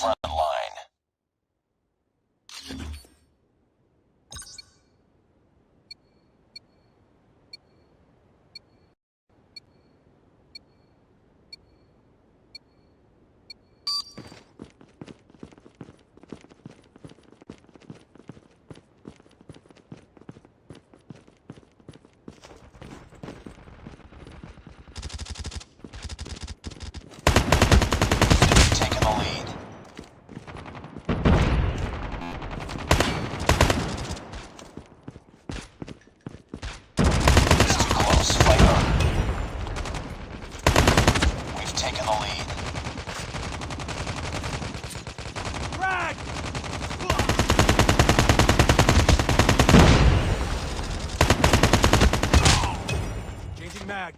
front line. Taking the lead. It's too close. Fight on. We've taken the lead. Frag! Changing mag.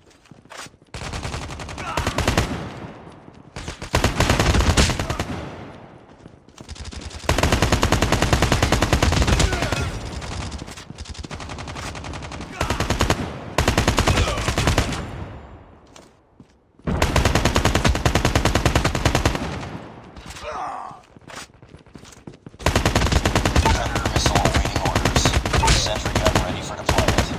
Predator missile awaiting orders. Sentry gun ready for deployment.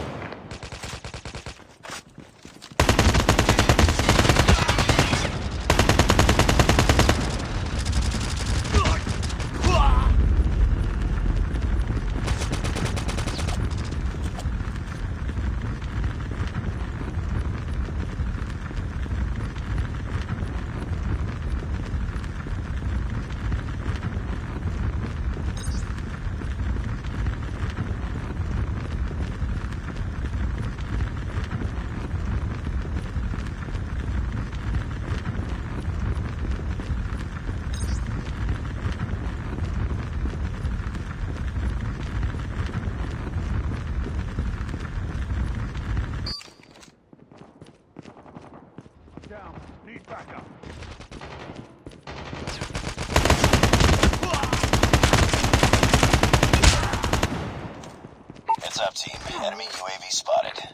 Down. Need backup. Heads up, team. Enemy UAV spotted.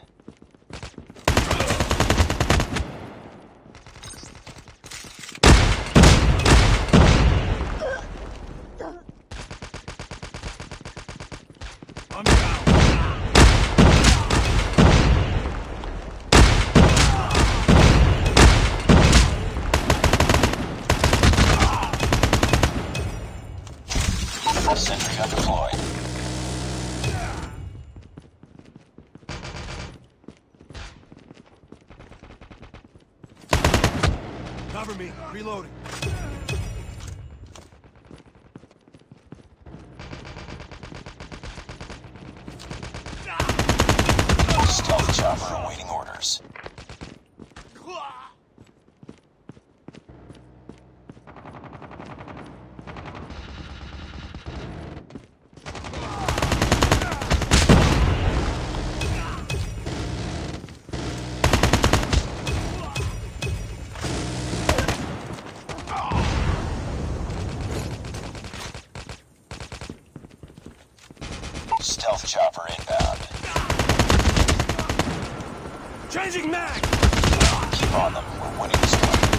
I'm down. Sentry gun deployed. Cover me. Reloading. Stealth chopper awaiting orders. Stealth chopper inbound. Changing mag! Keep on them. We're winning this one.